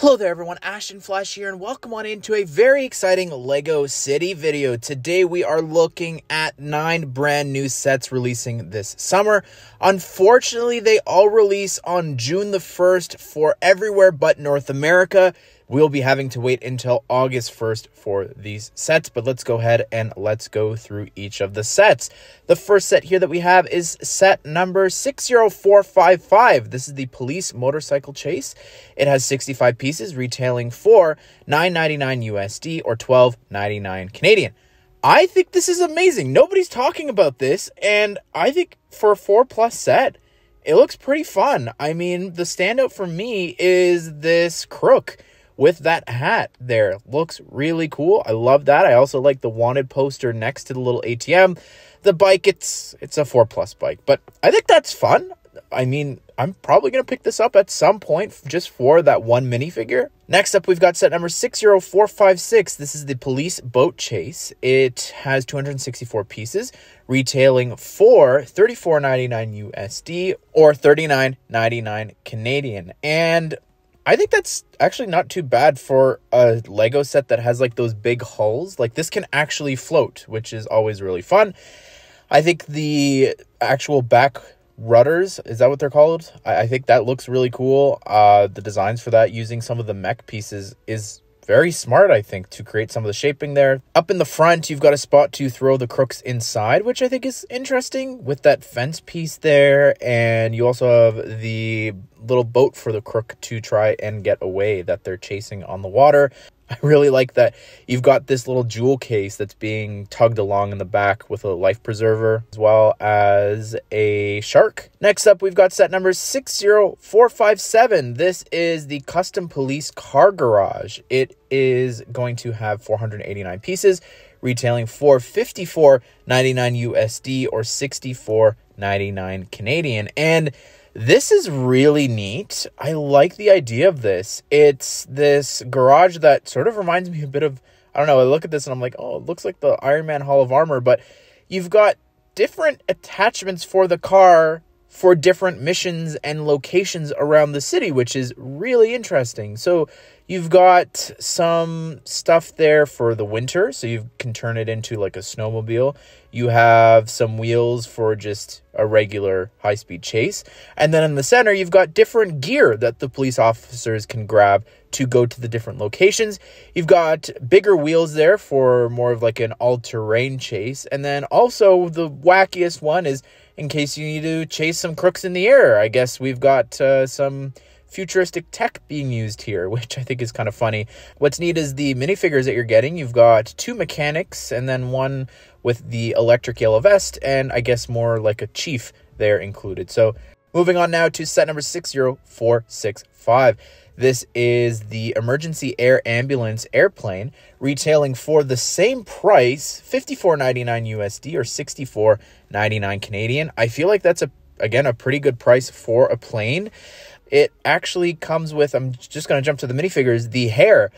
Hello there everyone, Ashnflash here, and welcome on into a very exciting LEGO City video. Today we are looking at 9 brand new sets releasing this summer. Unfortunately, they all release on June the 1st for everywhere but North America. We'll be having to wait until August 1st for these sets, but let's go ahead and let's go through each of the sets. The first set here that we have is set number 60455. This is the Police Motorcycle Chase. It has 65 pieces retailing for $9.99 USD or $12.99 Canadian. I think this is amazing. Nobody's talking about this, and I think for a 4+ set, it looks pretty fun. I mean, the standout for me is this crook with that hat there. Looks really cool. I love that. I also like the wanted poster next to the little ATM. The bike, it's a 4+ bike, but I think that's fun. I mean, I'm probably going to pick this up at some point just for that one minifigure. Next up, we've got set number 60456. This is the Police Boat Chase. It has 264 pieces, retailing for $34.99 USD or $39.99 Canadian. And I think that's actually not too bad for a Lego set that has like those big hulls. Like this can actually float, which is always really fun. I think the actual back rudders, is that what they're called? I think that looks really cool. The designs for that using some of the mech pieces is very smart, I think, to create some of the shaping there. Up in the front, you've got a spot to throw the crooks inside, which I think is interesting with that fence piece there. And you also have the little boat for the crook to try and get away that they're chasing on the water. I really like that you've got this little jewel case that's being tugged along in the back with a life preserver as well as a shark. Next up, we've got set number 60457. This is the Custom Police Car Garage. It is going to have 489 pieces, retailing for $54.99 USD or $64.99 Canadian. And this is really neat. I like the idea of this. It's this garage that sort of reminds me a bit of, I don't know, I look at this and I'm like, oh, it looks like the Iron Man Hall of Armor, but you've got different attachments for the car for different missions and locations around the city, which is really interesting. So you've got some stuff there for the winter, so you can turn it into like a snowmobile. You have some wheels for just a regular high-speed chase. And then in the center, you've got different gear that the police officers can grab to go to the different locations. You've got bigger wheels there for more of like an all-terrain chase. And then also the wackiest one is in case you need to chase some crooks in the air. I guess we've got some futuristic tech being used here, which I think is kind of funny. What's neat is the minifigures that you're getting. You've got 2 mechanics and then one with the electric yellow vest and I guess more like a chief there included. So moving on now to set number 60465. This is the Emergency Air Ambulance airplane, retailing for the same price, $54.99 USD or $64.99 Canadian. I feel like that's again a pretty good price for a plane. It actually comes with, I'm just going to jump to the minifigures, the hair.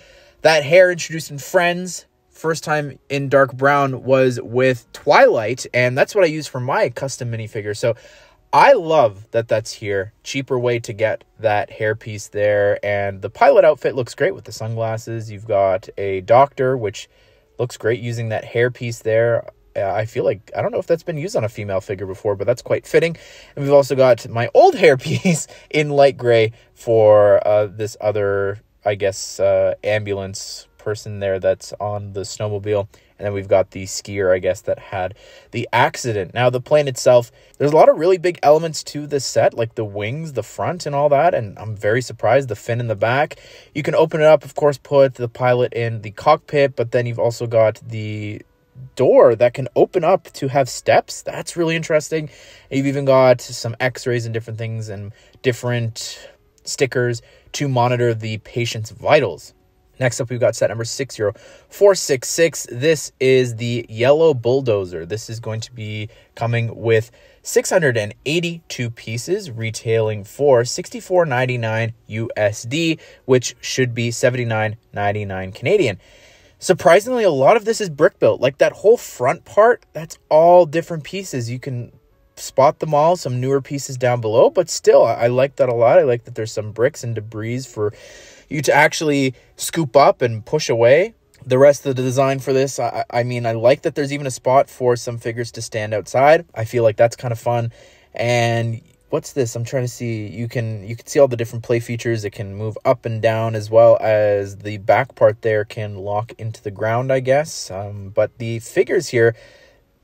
That hair introduced in Friends, first time in dark brown was with Twilight, and that's what I use for my custom minifigure. So I love that that's here. Cheaper way to get that hairpiece there. And the pilot outfit looks great with the sunglasses. You've got a doctor, which looks great using that hairpiece there. I feel like, I don't know if that's been used on a female figure before, but that's quite fitting. And we've also got my old hairpiece in light gray for this other, I guess, ambulance person there that's on the snowmobile. And then we've got the skier, I guess, that had the accident. Now, the plane itself, there's a lot of really big elements to this set, like the wings, the front, and all that. And I'm very surprised, the fin in the back. You can open it up, of course, put the pilot in the cockpit, but then you've also got the door that can open up to have steps. That's really interesting. You've even got some x-rays and different things and different stickers to monitor the patient's vitals. Next up, we've got set number 60466. This is the Yellow Bulldozer. This is going to be coming with 682 pieces, retailing for $64.99 USD, which should be $79.99 Canadian. Surprisingly, a lot of this is brick built. Like that whole front part, that's all different pieces. You can spot them all, some newer pieces down below, but still, I like that a lot. I like that there's some bricks and debris for you to actually scoop up and push away. The rest of the design for this, I mean, I like that there's even a spot for some figures to stand outside. I feel like that's kind of fun. And what's this? I'm trying to see. You can see all the different play features. It can move up and down, as well as the back part there can lock into the ground, I guess. But the figures here,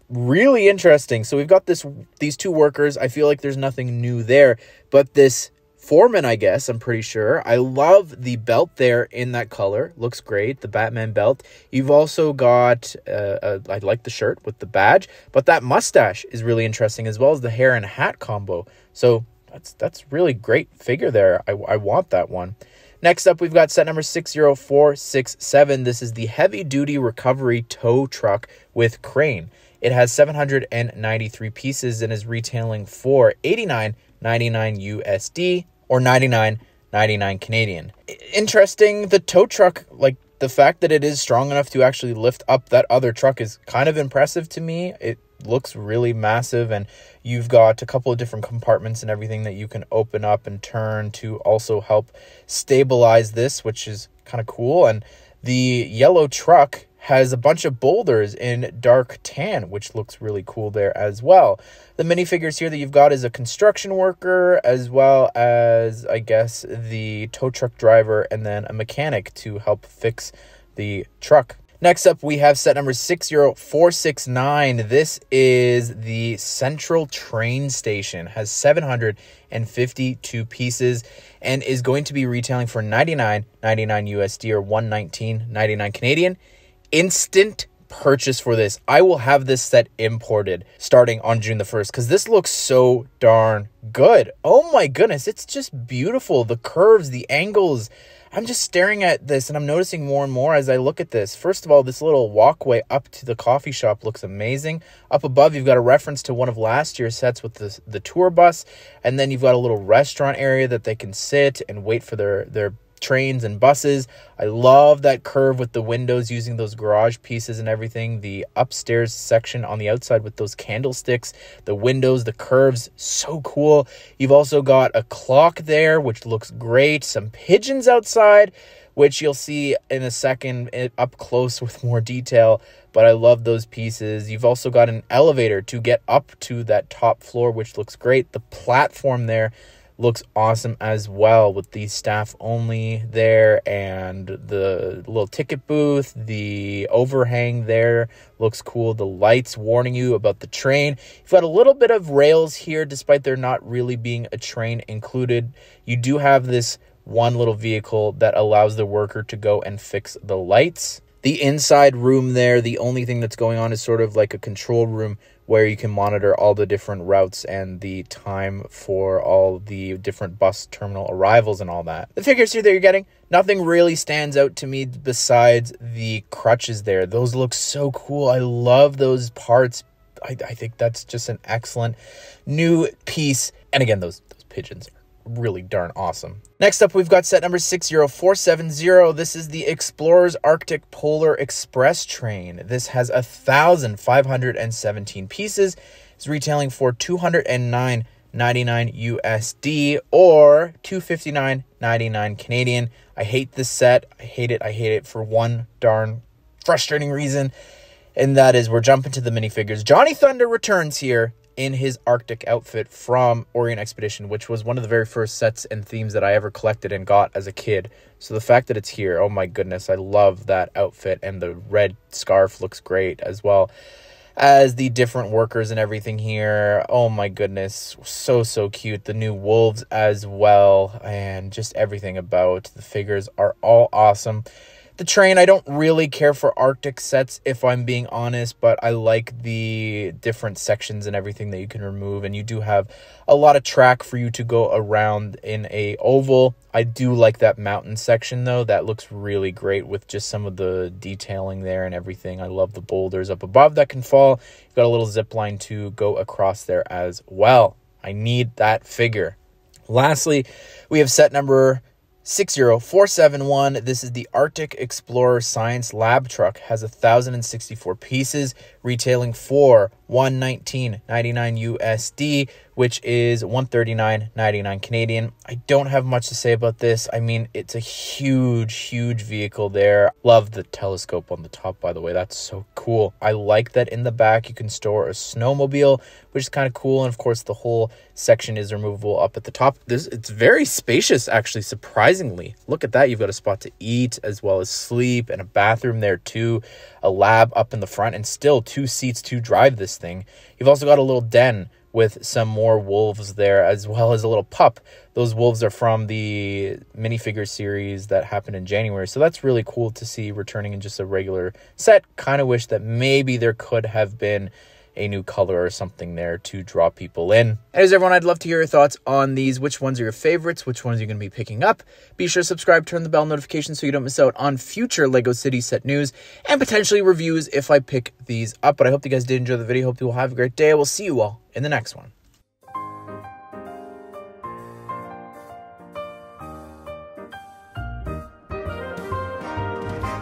really interesting. So we've got these two workers. I feel like there's nothing new there, but this foreman, I guess, I'm pretty sure. I love the belt there in that color. Looks great, the Batman belt. You've also got, I like the shirt with the badge, but that mustache is really interesting, as well as the hair and hat combo. So that's really great figure there. I want that one. Next up, we've got set number 60467. This is the heavy-duty recovery tow truck with crane. It has 793 pieces and is retailing for $89.99 USD or $99.99 Canadian. Interesting, the tow truck, like the fact that it is strong enough to actually lift up that other truck is kind of impressive to me. It looks really massive, and you've got a couple of different compartments and everything that you can open up and turn to also help stabilize this, which is kind of cool. And the yellow truck has a bunch of boulders in dark tan, which looks really cool there as well. The minifigures here that you've got is a construction worker, as well as, I guess, the tow truck driver, and then a mechanic to help fix the truck. Next up, we have set number 60469. This is the Central Train Station. Has 752 pieces and is going to be retailing for $99.99 USD or $119.99 Canadian. Instant purchase for this. I will have this set imported starting on June the 1st because this looks so darn good. Oh my goodness, it's just beautiful. The curves, the angles. I'm just staring at this and I'm noticing more and more as I look at this. First of all, this little walkway up to the coffee shop looks amazing. Up above, you've got a reference to one of last year's sets with the tour bus. And then you've got a little restaurant area that they can sit and wait for their trains and buses. I love that curve with the windows using those garage pieces and everything. The upstairs section on the outside with those candlesticks, the windows, the curves, so cool. You've also got a clock there, which looks great. Some pigeons outside, which you'll see in a second up close with more detail. But I love those pieces. You've also got an elevator to get up to that top floor, which looks great. The platform there looks awesome as well with the staff only there and the little ticket booth. The overhang there looks cool. The lights warning you about the train. You've got a little bit of rails here despite there not really being a train included. You do have this one little vehicle that allows the worker to go and fix the lights. The inside room there, the only thing that's going on is sort of like a control room where you can monitor all the different routes and the time for all the different bus terminal arrivals and all that. The figures here that you're getting, nothing really stands out to me besides the crutches there. Those look so cool. I love those parts. I think that's just an excellent new piece. And again, those pigeons are really darn awesome. Next up, we've got set number 60470. This is the Explorers Arctic Polar Express train. This has 1,517 pieces. It's retailing for $209.99 USD or $259.99 Canadian. I hate this set. I hate it for one darn frustrating reason, and that is we're jumping to the minifigures. Johnny Thunder returns here in his Arctic outfit from Orient Expedition, which was one of the very first sets and themes that I ever collected and got as a kid. So the fact that it's here, oh my goodness, I love that outfit, and the red scarf looks great as well as the different workers and everything here. Oh my goodness, so cute. The new wolves as well, and just everything about the figures are all awesome. The train, I don't really care for Arctic sets, if I'm being honest, but I like the different sections and everything that you can remove, and you do have a lot of track for you to go around in a oval. I do like that mountain section, though. That looks really great with just some of the detailing there and everything. I love the boulders up above that can fall. You've got a little zip line to go across there as well. I need that figure. Lastly, we have set number 60471. This is the Arctic Explorer Science Lab truck. Has 1,064 pieces, retailing for $119.99 USD, which is $139.99 Canadian. I don't have much to say about this. I mean, it's a huge vehicle there. Love the telescope on the top, by the way. That's so cool. I like that in the back you can store a snowmobile, which is kind of cool. And of course, the whole section is removable up at the top. It's very spacious, actually, surprisingly. Look at that. You've got a spot to eat as well as sleep, and a bathroom there too, a lab up in the front, and still 2 seats to drive this thing. You've also got a little den with some more wolves there, as well as a little pup. Those wolves are from the minifigure series that happened in January. So that's really cool to see returning in just a regular set. Kind of wish that maybe there could have been a new color or something there to draw people in. Anyways, everyone, I'd love to hear your thoughts on these. Which ones are your favorites? Which ones are you going to be picking up? Be sure to subscribe, turn the bell notification so you don't miss out on future LEGO City set news and potentially reviews if I pick these up. But I hope you guys did enjoy the video. Hope you will have a great day. I will see you all in the next one.